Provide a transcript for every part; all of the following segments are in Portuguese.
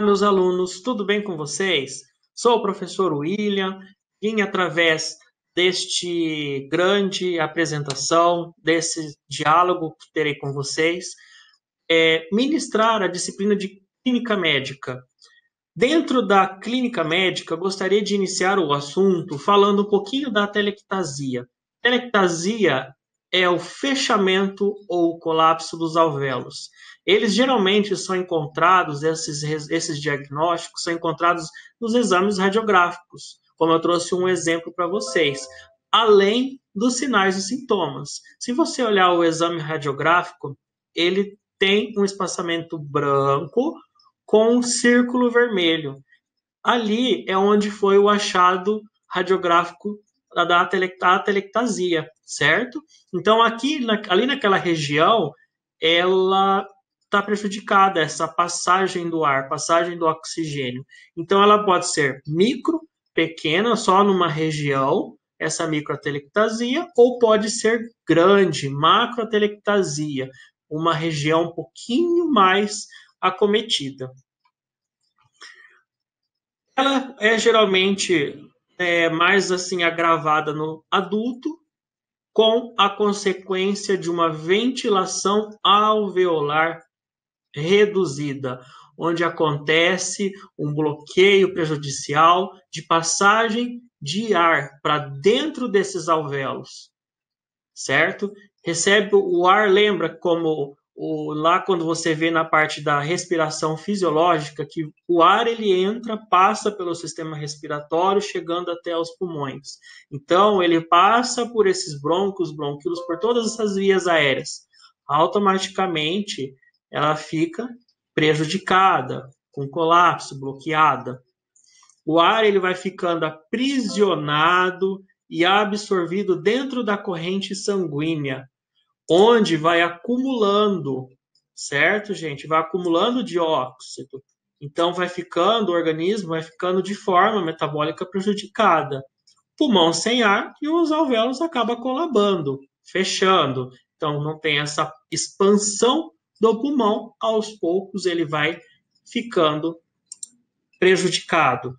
Meus alunos, tudo bem com vocês? Sou o professor William, vim através deste grande apresentação, desse diálogo que terei com vocês, ministrar a disciplina de Clínica Médica. Dentro da Clínica Médica, gostaria de iniciar o assunto falando um pouquinho da telectasia. Telectasia é o fechamento ou colapso dos alvéolos. Eles geralmente são encontrados, esses diagnósticos são encontrados nos exames radiográficos, como eu trouxe um exemplo para vocês, além dos sinais e sintomas. Se você olhar o exame radiográfico, ele tem um espaçamento branco com um círculo vermelho. Ali é onde foi o achado radiográfico da telectasia, certo? Então, ali naquela região, ela está prejudicada, essa passagem do ar, passagem do oxigênio. Então, ela pode ser micro, pequena, só numa região, essa microtelectasia, ou pode ser grande, macrotelectasia, uma região um pouquinho mais acometida. Ela é geralmente mais assim agravada no adulto, com a consequência de uma ventilação alveolar reduzida, onde acontece um bloqueio prejudicial de passagem de ar para dentro desses alvéolos, certo? Recebe o ar, lembra como lá quando você vê na parte da respiração fisiológica, que o ar ele entra, passa pelo sistema respiratório, chegando até os pulmões. Então, ele passa por esses brônquios, bronquíolos, por todas essas vias aéreas. Automaticamente, ela fica prejudicada, com colapso, bloqueada. O ar ele vai ficando aprisionado e absorvido dentro da corrente sanguínea, onde vai acumulando, certo, gente? Vai acumulando dióxido. Então, o organismo vai ficando de forma metabólica prejudicada. Pulmão sem ar e os alvéolos acabam colabando, fechando. Então, não tem essa expansão do pulmão, aos poucos ele vai ficando prejudicado.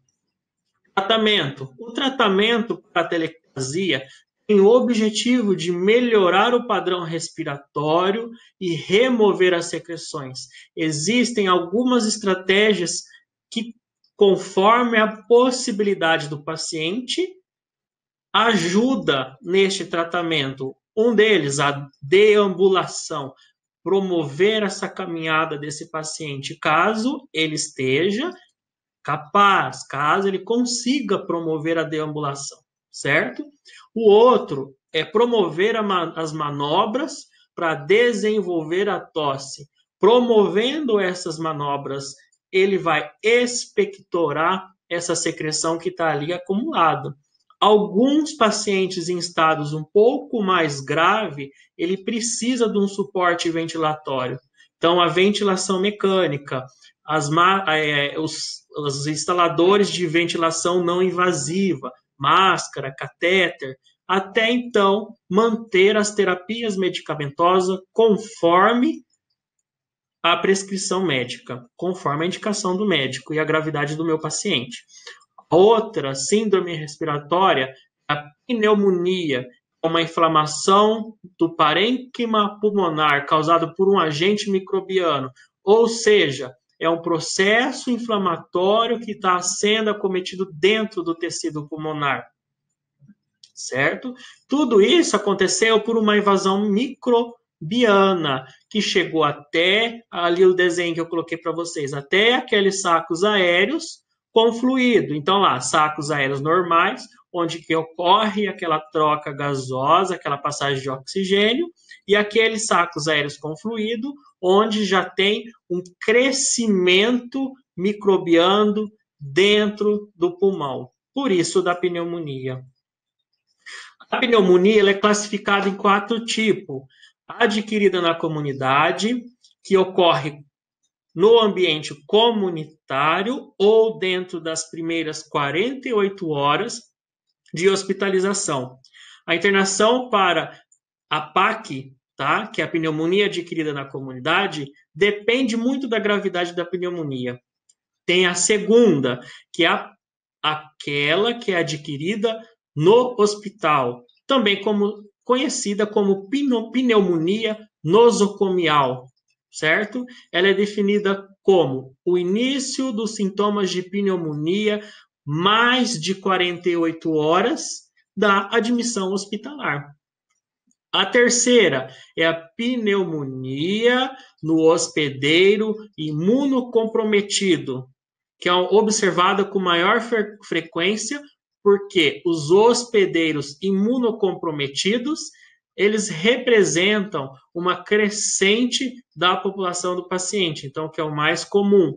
Tratamento. O tratamento para a telectasia tem o objetivo de melhorar o padrão respiratório e remover as secreções. Existem algumas estratégias que, conforme a possibilidade do paciente, ajuda neste tratamento. Um deles, a deambulação, promover essa caminhada desse paciente, caso ele esteja capaz, caso ele consiga promover a deambulação, certo? O outro é promover as manobras para desenvolver a tosse. Promovendo essas manobras, ele vai expectorar essa secreção que está ali acumulada. Alguns pacientes em estados um pouco mais grave, ele precisa de um suporte ventilatório. Então, a ventilação mecânica, os instaladores de ventilação não invasiva, máscara, catéter, até então manter as terapias medicamentosas conforme a prescrição médica, conforme a indicação do médico e a gravidade do meu paciente. Outra síndrome respiratória, a pneumonia, uma inflamação do parênquima pulmonar causado por um agente microbiano, ou seja, é um processo inflamatório que está sendo acometido dentro do tecido pulmonar, certo? Tudo isso aconteceu por uma invasão microbiana, que chegou até, ali o desenho que eu coloquei para vocês, até aqueles sacos aéreos com fluido. Então, lá, sacos aéreos normais, onde que ocorre aquela troca gasosa, aquela passagem de oxigênio, e aqueles sacos aéreos com fluido, onde já tem um crescimento microbiano dentro do pulmão. Por isso, da pneumonia. A pneumonia ela é classificada em 4 tipos. Adquirida na comunidade, que ocorre no ambiente comunitário ou dentro das primeiras 48 horas de hospitalização. A internação para a PAC, tá? Que é a pneumonia adquirida na comunidade, depende muito da gravidade da pneumonia. Tem a segunda, que é aquela que é adquirida no hospital, também conhecida como pneumonia nosocomial, certo? Ela é definida como o início dos sintomas de pneumonia mais de 48 horas da admissão hospitalar. A terceira é a pneumonia no hospedeiro imunocomprometido, que é observada com maior frequência porque os hospedeiros imunocomprometidos, eles representam uma crescente da população do paciente, então que é o mais comum.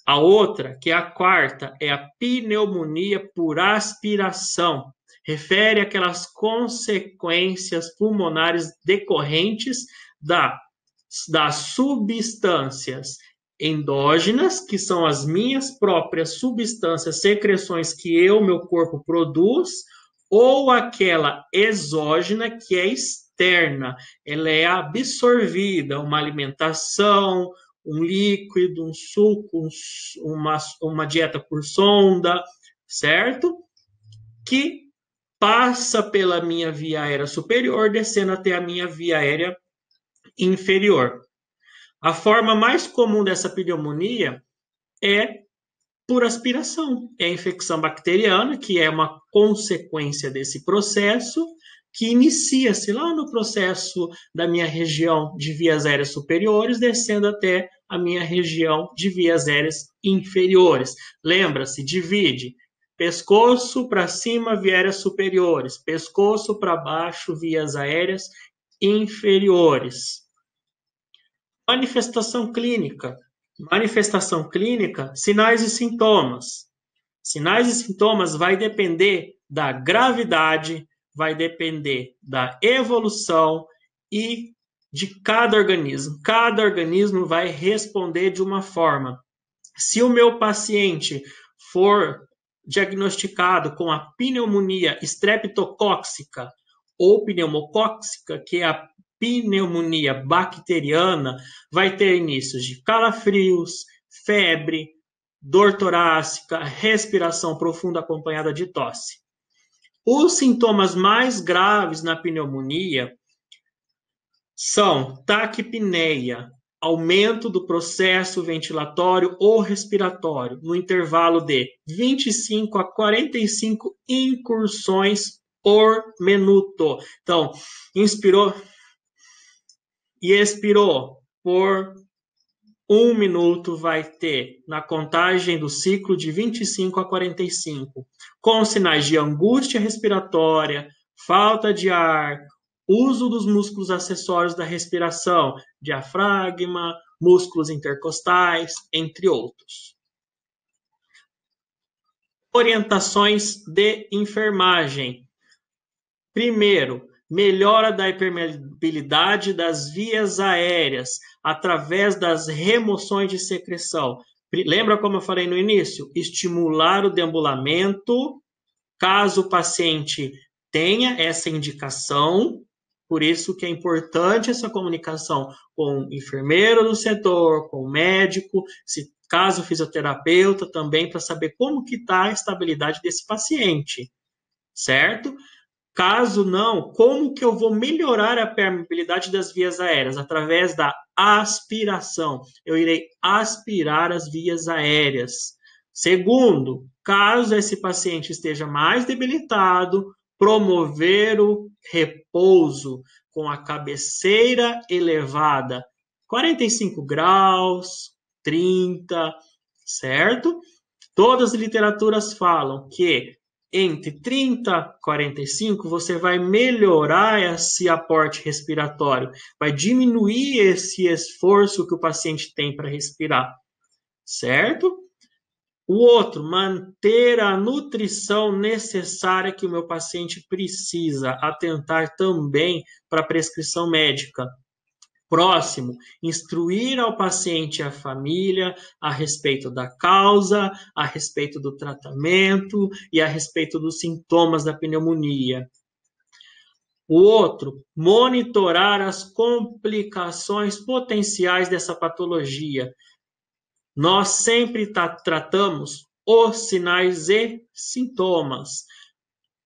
A outra, que é a quarta, é a pneumonia por aspiração. Refere àquelas consequências pulmonares decorrentes das substâncias endógenas, que são as minhas próprias substâncias, secreções que meu corpo produz, ou aquela exógena, que é externa. Ela é absorvida, uma alimentação, um líquido, um suco, uma dieta por sonda, certo? Que passa pela minha via aérea superior, descendo até a minha via aérea inferior. A forma mais comum dessa pneumonia é por aspiração. É a infecção bacteriana, que é uma consequência desse processo, que inicia-se lá no processo da minha região de vias aéreas superiores, descendo até a minha região de vias aéreas inferiores. Lembra-se, divide pescoço para cima, vias aéreas superiores, pescoço para baixo, vias aéreas inferiores. Manifestação clínica. Manifestação clínica, sinais e sintomas. Sinais e sintomas vai depender da gravidade, vai depender da evolução e de cada organismo. Cada organismo vai responder de uma forma. Se o meu paciente for diagnosticado com a pneumonia streptocóxica ou pneumocóxica, que é a pneumonia bacteriana, vai ter inícios de calafrios, febre, dor torácica, respiração profunda acompanhada de tosse. Os sintomas mais graves na pneumonia são taquipneia, aumento do processo ventilatório ou respiratório, no intervalo de 25 a 45 incursões por minuto. Então, inspirou e expirou por 1 minuto, vai ter na contagem do ciclo de 25 a 45, com sinais de angústia respiratória, falta de ar, uso dos músculos acessórios da respiração, diafragma, músculos intercostais, entre outros. Orientações de enfermagem. Primeiro, melhora da impermeabilidade das vias aéreas através das remoções de secreção. Lembra como eu falei no início? Estimular o deambulamento, caso o paciente tenha essa indicação. Por isso que é importante essa comunicação com o enfermeiro do setor, com o médico, caso fisioterapeuta também, para saber como que está a estabilidade desse paciente, certo? Caso não, como que eu vou melhorar a permeabilidade das vias aéreas? Através da aspiração. Eu irei aspirar as vias aéreas. Segundo, caso esse paciente esteja mais debilitado, promover o repouso com a cabeceira elevada, 45 graus, 30, certo? Todas as literaturas falam que entre 30 e 45, você vai melhorar esse aporte respiratório, vai diminuir esse esforço que o paciente tem para respirar, certo? O outro, manter a nutrição necessária que o meu paciente precisa, atentar também para a prescrição médica. Próximo, instruir ao paciente e à família a respeito da causa, a respeito do tratamento e a respeito dos sintomas da pneumonia. O outro, monitorar as complicações potenciais dessa patologia. Nós sempre tratamos os sinais e sintomas.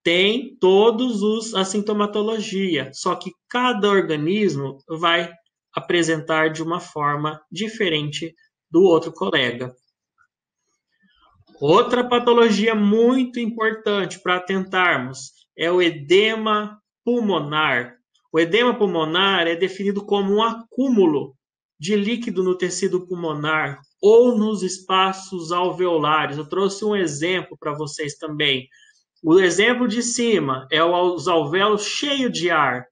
Tem todos a sintomatologia, só que cada organismo vai apresentar de uma forma diferente do outro colega. Outra patologia muito importante para atentarmos é o edema pulmonar. O edema pulmonar é definido como um acúmulo de líquido no tecido pulmonar ou nos espaços alveolares. Eu trouxe um exemplo para vocês também. O exemplo de cima é os alvéolos cheios de ar.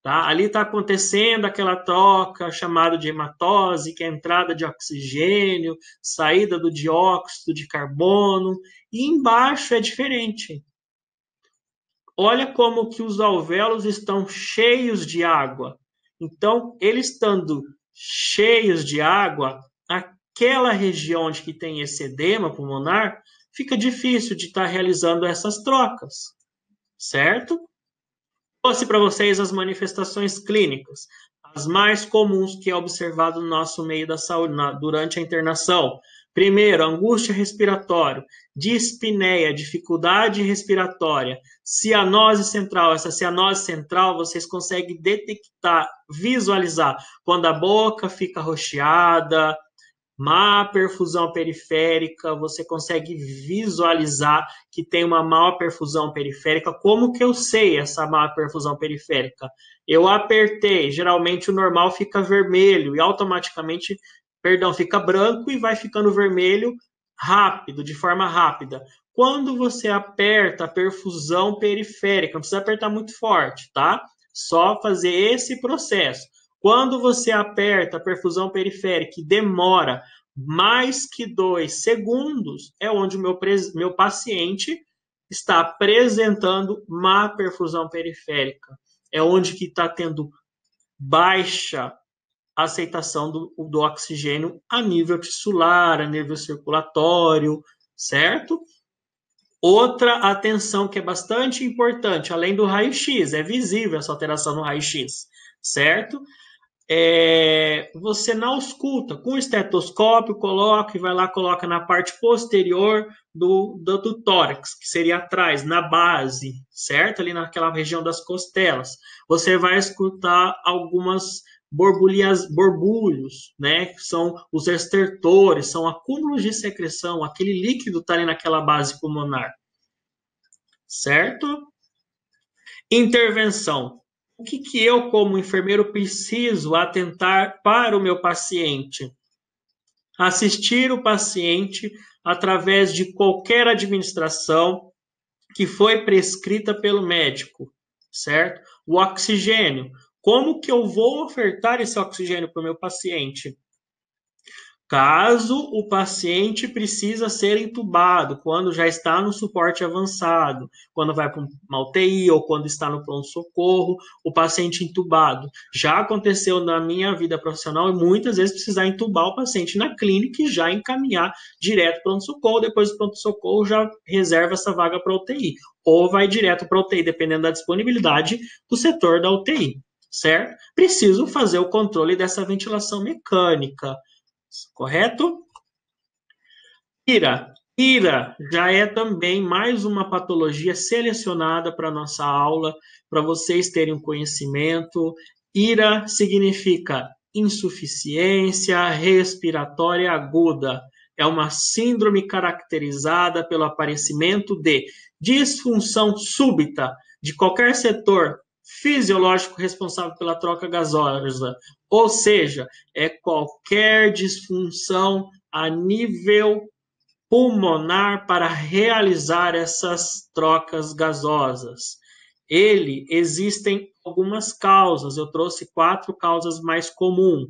Tá? Ali está acontecendo aquela troca chamada de hematose, que é a entrada de oxigênio, saída do dióxido de carbono, e embaixo é diferente. Olha como que os alvéolos estão cheios de água. Então, eles estando cheios de água, aquela região onde que tem esse edema pulmonar, fica difícil de estar realizando essas trocas, certo? Trouxe para vocês as manifestações clínicas, as mais comuns que é observado no nosso meio da saúde durante a internação. Primeiro, angústia respiratória, dispneia, dificuldade respiratória, cianose central. Essa cianose central vocês conseguem detectar, visualizar, quando a boca fica roxeada, má perfusão periférica, você consegue visualizar que tem uma má perfusão periférica. Como que eu sei essa má perfusão periférica? Eu apertei, geralmente o normal fica vermelho e automaticamente, fica branco e vai ficando vermelho rápido, de forma rápida. Quando você aperta a perfusão periférica, não precisa apertar muito forte, tá? Só fazer esse processo. Quando você aperta a perfusão periférica e demora mais que 2 segundos, é onde o meu paciente está apresentando má perfusão periférica. É onde que está tendo baixa aceitação do oxigênio a nível tissular, a nível circulatório, certo? Outra atenção que é bastante importante, além do raio-x, é visível essa alteração no raio-x, certo? Você não ausculta, com o estetoscópio, coloca e vai lá, coloca na parte posterior do tórax, que seria atrás, na base, certo? Ali naquela região das costelas. Você vai escutar algumas borbulhos, né? Que são os estertores, são acúmulos de secreção, aquele líquido está ali naquela base pulmonar, certo? Intervenção. O que eu, como enfermeiro, preciso atentar para o meu paciente? Assistir o paciente através de qualquer administração que foi prescrita pelo médico, certo? O oxigênio. Como que eu vou ofertar esse oxigênio para o meu paciente? Caso o paciente precisa ser entubado, quando já está no suporte avançado, quando vai para uma UTI ou quando está no pronto-socorro, o paciente entubado. Já aconteceu na minha vida profissional e muitas vezes precisar entubar o paciente na clínica e já encaminhar direto para o pronto-socorro, depois do pronto-socorro já reserva essa vaga para a UTI, ou vai direto para a UTI, dependendo da disponibilidade do setor da UTI, certo? Preciso fazer o controle dessa ventilação mecânica, correto? IRA. IRA já é também mais uma patologia selecionada para a nossa aula, para vocês terem um conhecimento. IRA significa insuficiência respiratória aguda. É uma síndrome caracterizada pelo aparecimento de disfunção súbita de qualquer setor fisiológico responsável pela troca gasosa, ou seja, é qualquer disfunção a nível pulmonar para realizar essas trocas gasosas. Existem algumas causas, eu trouxe 4 causas mais comuns.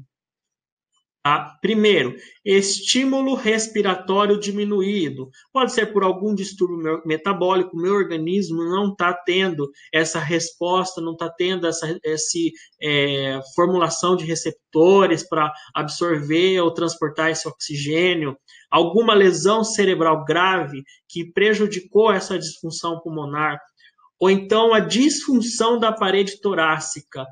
Tá? Primeiro, estímulo respiratório diminuído. Pode ser por algum distúrbio metabólico, meu organismo não está tendo essa resposta, não está tendo essa formulação de receptores para absorver ou transportar esse oxigênio. Alguma lesão cerebral grave que prejudicou essa disfunção pulmonar. Ou então a disfunção da parede torácica.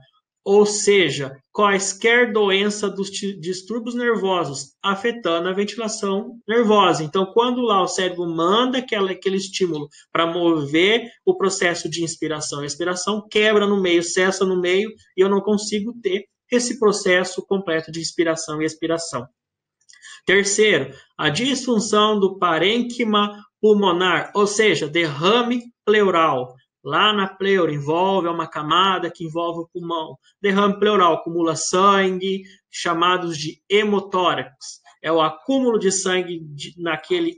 ou seja, quaisquer doença dos distúrbios nervosos afetando a ventilação nervosa. Então, quando lá o cérebro manda aquele estímulo para mover o processo de inspiração e expiração, quebra no meio, cessa no meio, e eu não consigo ter esse processo completo de inspiração e expiração. Terceiro, a disfunção do parênquima pulmonar, ou seja, derrame pleural. Lá na pleura envolve uma camada que envolve o pulmão. Derrame pleural acumula sangue, chamados de hemotórax. É o acúmulo de sangue naquele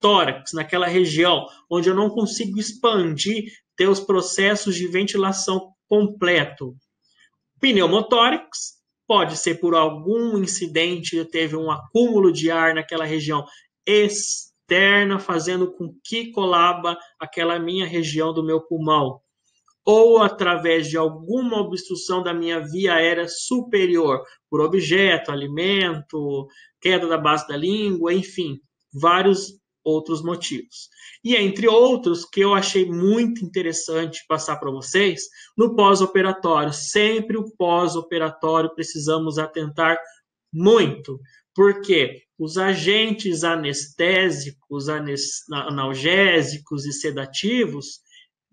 tórax, naquela região, onde eu não consigo expandir, ter os processos de ventilação completo. Pneumotórax pode ser por algum incidente, teve um acúmulo de ar naquela região externa, fazendo com que colaba aquela minha região do meu pulmão, ou através de alguma obstrução da minha via aérea superior, por objeto, alimento, queda da base da língua, enfim, vários outros motivos. E entre outros que eu achei muito interessante passar para vocês, no pós-operatório, sempre o pós-operatório precisamos atentar muito, porque os agentes anestésicos, analgésicos e sedativos,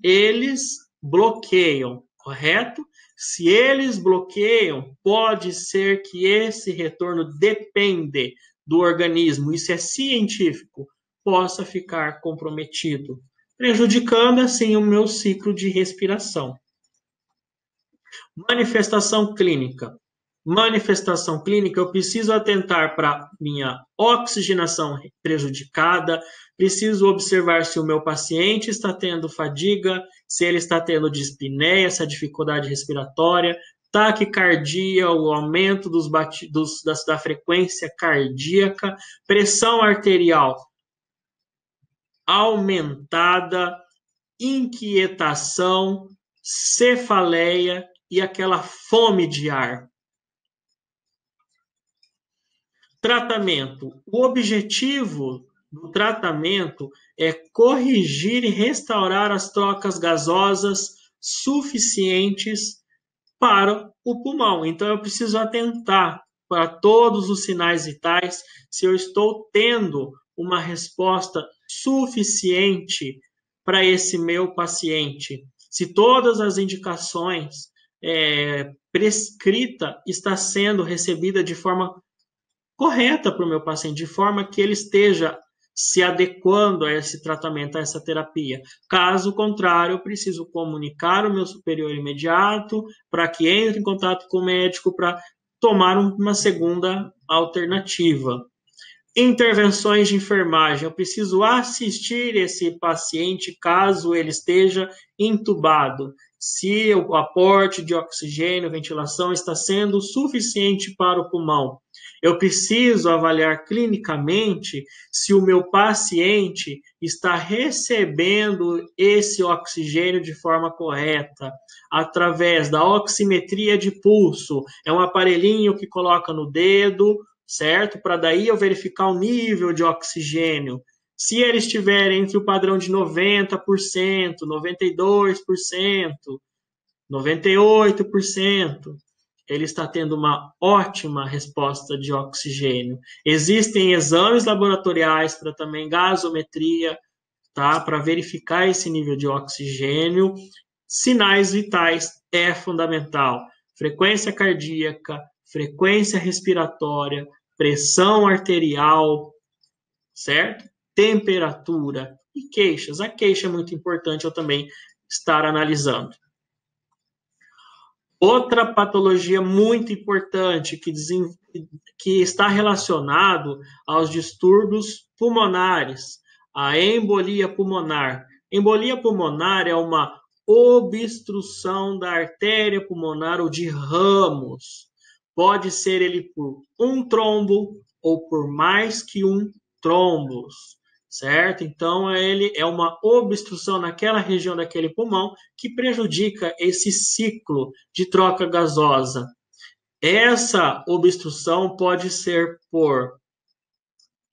eles bloqueiam, correto? Se eles bloqueiam, pode ser que esse retorno depende do organismo, isso é científico, possa ficar comprometido, prejudicando assim o meu ciclo de respiração. Manifestação clínica. Manifestação clínica, eu preciso atentar para minha oxigenação prejudicada, preciso observar se o meu paciente está tendo fadiga, se ele está tendo dispneia, essa dificuldade respiratória, taquicardia, o aumento da frequência cardíaca, pressão arterial aumentada, inquietação, cefaleia e aquela fome de ar. Tratamento. O objetivo do tratamento é corrigir e restaurar as trocas gasosas suficientes para o pulmão. Então, eu preciso atentar para todos os sinais vitais se eu estou tendo uma resposta suficiente para esse meu paciente. Se todas as indicações prescrita está sendo recebida de forma correta para o meu paciente, de forma que ele esteja se adequando a esse tratamento, a essa terapia. Caso contrário, eu preciso comunicar o meu superior imediato para que entre em contato com o médico para tomar uma segunda alternativa. Intervenções de enfermagem. Eu preciso assistir esse paciente caso ele esteja entubado. Se o aporte de oxigênio, ventilação está sendo suficiente para o pulmão. Eu preciso avaliar clinicamente se o meu paciente está recebendo esse oxigênio de forma correta, através da oximetria de pulso. É um aparelhinho que coloca no dedo, certo? Para daí eu verificar o nível de oxigênio. Se ele estiver entre o padrão de 90%, 92%, 98%, ele está tendo uma ótima resposta de oxigênio. Existem exames laboratoriais para também gasometria, tá? Para verificar esse nível de oxigênio. Sinais vitais é fundamental. Frequência cardíaca, frequência respiratória, pressão arterial, certo? Temperatura e queixas. A queixa é muito importante eu também estar analisando. Outra patologia muito importante que está relacionado aos distúrbios pulmonares, a embolia pulmonar. Embolia pulmonar é uma obstrução da artéria pulmonar ou de ramos. Pode ser ele por um trombo ou por mais que um trombos, certo? Então, ele é uma obstrução naquela região daquele pulmão que prejudica esse ciclo de troca gasosa. Essa obstrução pode ser por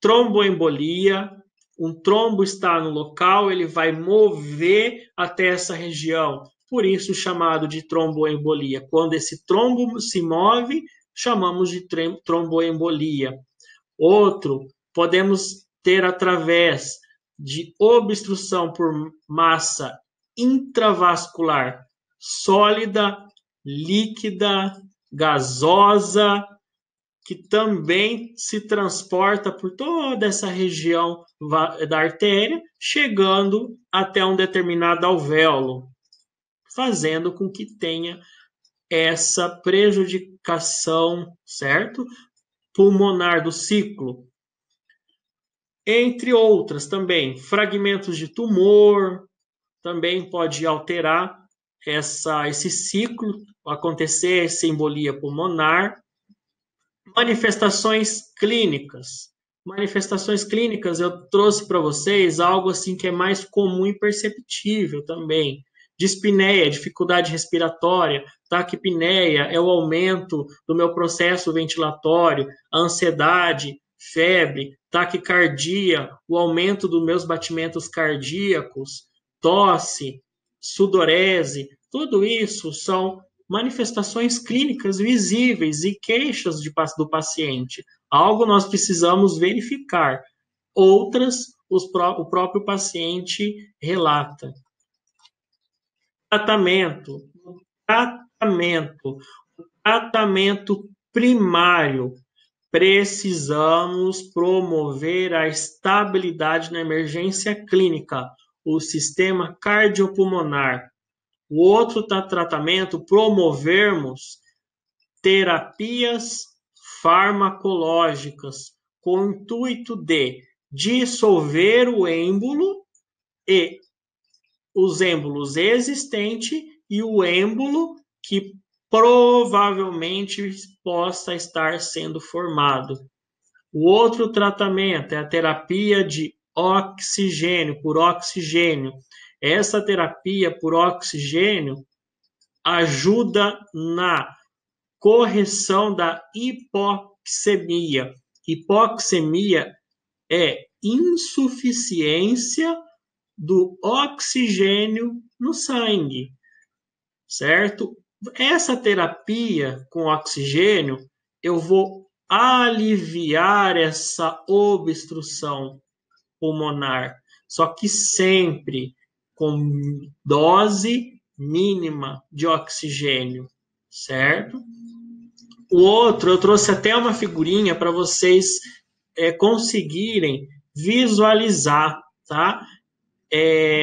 tromboembolia, um trombo está no local, ele vai mover até essa região. por isso chamado de tromboembolia. Quando esse trombo se move, chamamos de tromboembolia. Outro, podemos ter através de obstrução por massa intravascular, sólida, líquida, gasosa, que também se transporta por toda essa região da artéria, chegando até um determinado alvéolo, fazendo com que tenha essa prejudicação, certo? Pulmonar do ciclo. Entre outras também, fragmentos de tumor, também pode alterar esse ciclo, acontecer essa embolia pulmonar. Manifestações clínicas. Manifestações clínicas, eu trouxe para vocês algo assim que é mais comum e perceptível também. Dispneia, dificuldade respiratória, taquipneia, é o aumento do meu processo ventilatório, ansiedade, febre, taquicardia, o aumento dos meus batimentos cardíacos, tosse, sudorese, tudo isso são manifestações clínicas visíveis e queixas do paciente. Algo nós precisamos verificar. Outras, o próprio paciente relata. Tratamento. Tratamento primário. Precisamos promover a estabilidade na emergência clínica, o sistema cardiopulmonar. O outro tratamento, promovermos terapias farmacológicas com o intuito de dissolver o êmbolo e os êmbolos existentes e o êmbolo que provavelmente possa estar sendo formado. O outro tratamento é a terapia de oxigênio, por oxigênio. Essa terapia por oxigênio ajuda na correção da hipoxemia. Hipoxemia é insuficiência do oxigênio no sangue, certo? Essa terapia com oxigênio, eu vou aliviar essa obstrução pulmonar, só que sempre com dose mínima de oxigênio, certo? O outro, eu trouxe até uma figurinha para vocês conseguirem visualizar, tá?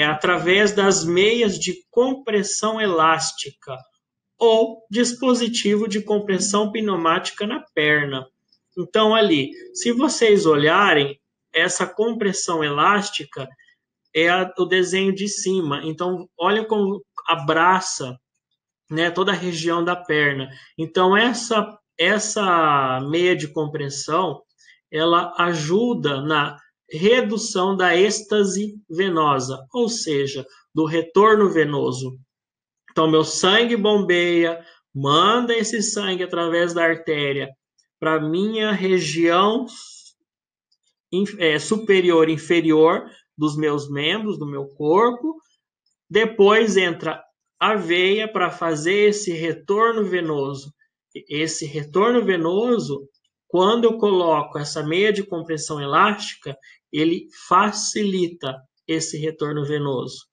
Através das meias de compressão elástica ou dispositivo de compressão pneumática na perna. Então, ali, se vocês olharem, essa compressão elástica é o desenho de cima. Então, olha como abraça, né, toda a região da perna. Então, essa meia de compressão, ela ajuda na redução da êxtase venosa, ou seja, do retorno venoso. Então, meu sangue bombeia, manda esse sangue através da artéria para minha região superior e inferior dos meus membros, do meu corpo. Depois entra a veia para fazer esse retorno venoso. Esse retorno venoso, quando eu coloco essa meia de compressão elástica, ele facilita esse retorno venoso.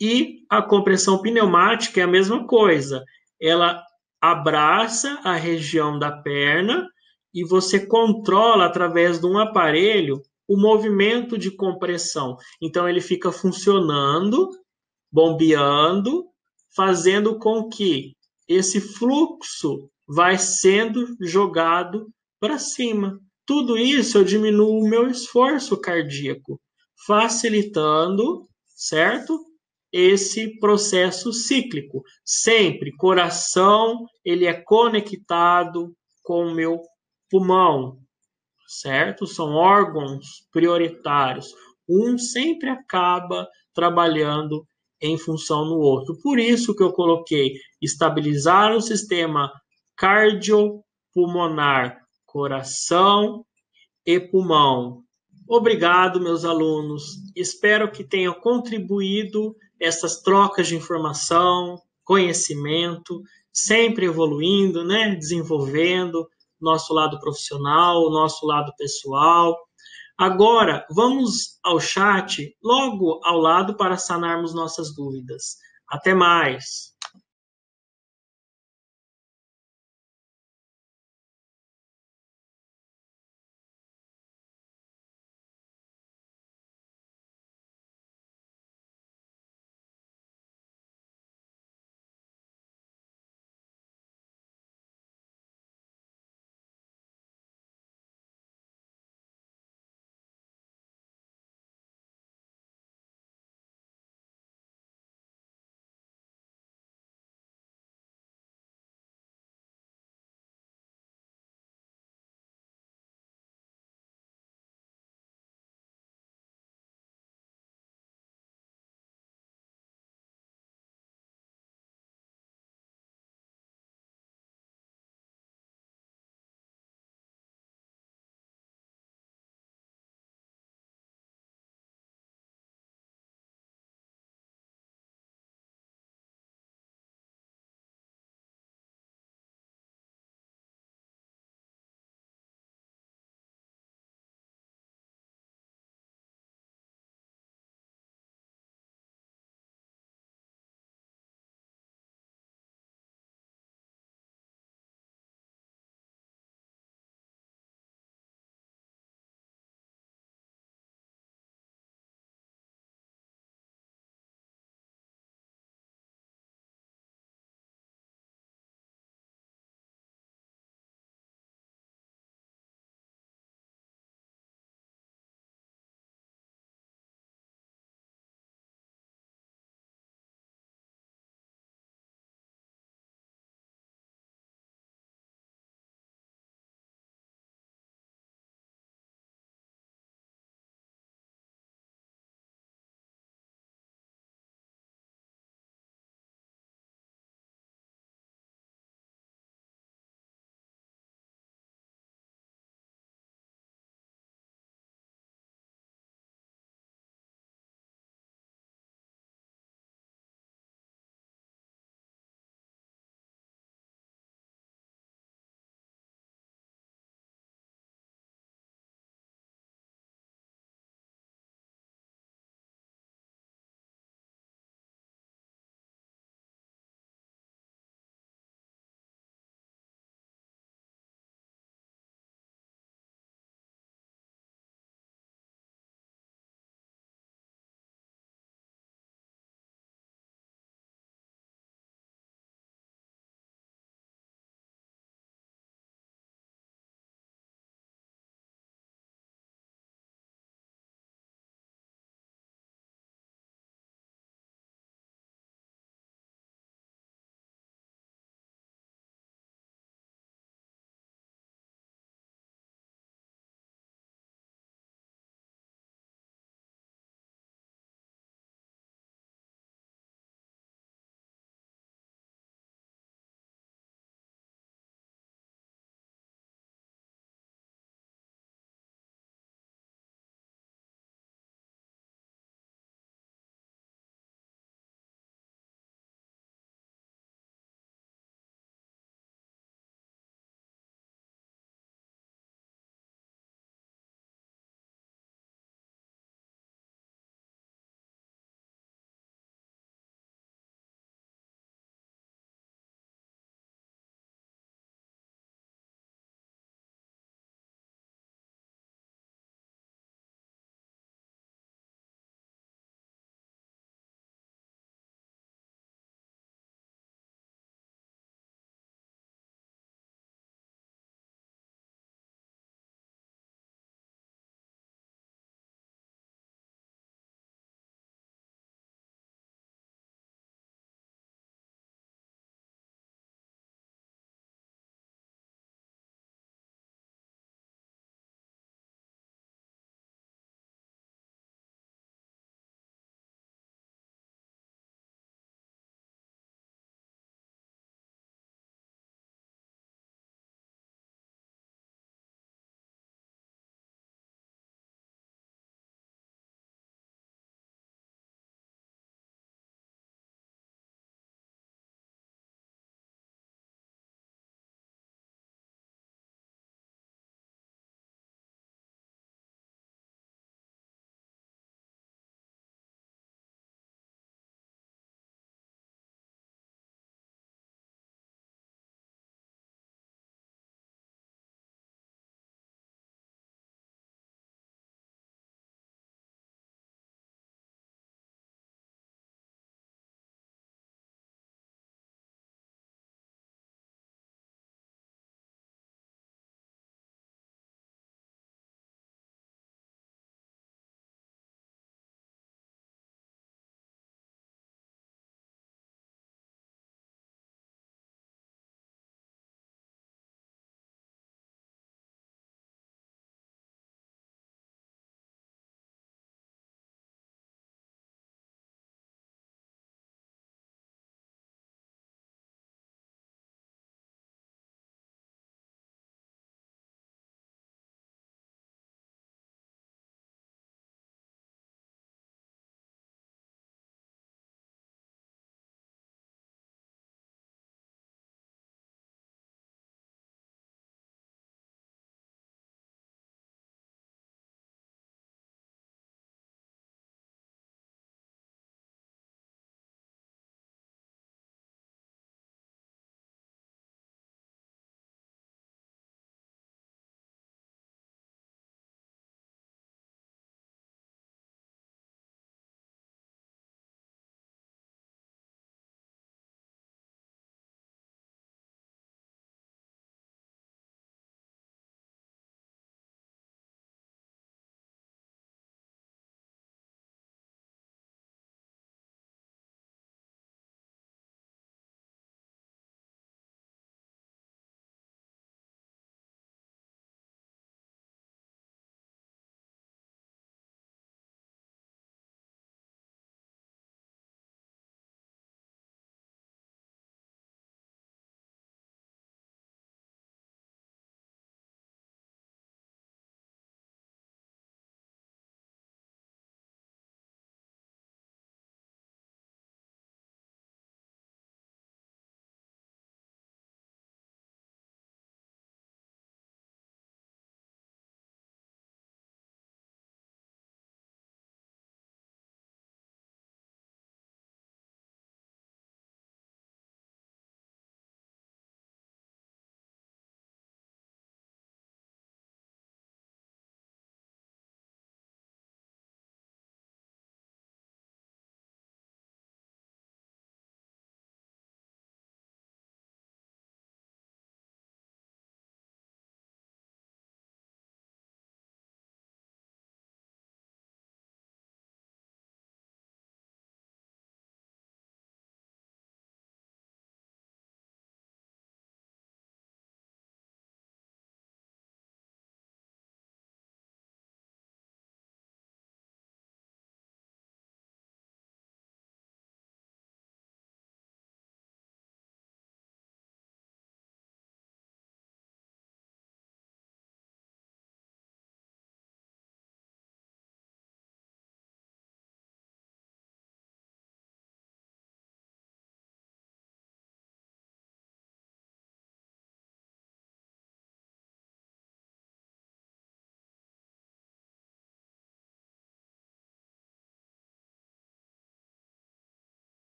E a compressão pneumática é a mesma coisa. Ela abraça a região da perna e você controla através de um aparelho o movimento de compressão. Então, ele fica funcionando, bombeando, fazendo com que esse fluxo vai sendo jogado para cima. Tudo isso eu diminuo o meu esforço cardíaco, facilitando, certo? Esse processo cíclico. Sempre, coração, ele é conectado com o meu pulmão, certo? São órgãos prioritários. Um sempre acaba trabalhando em função no outro. Por isso que eu coloquei estabilizar o sistema cardiopulmonar, coração e pulmão. Obrigado, meus alunos. Espero que tenha contribuído essas trocas de informação, conhecimento, sempre evoluindo, né? Desenvolvendo nosso lado profissional, nosso lado pessoal. Agora, vamos ao chat logo ao lado para sanarmos nossas dúvidas. Até mais!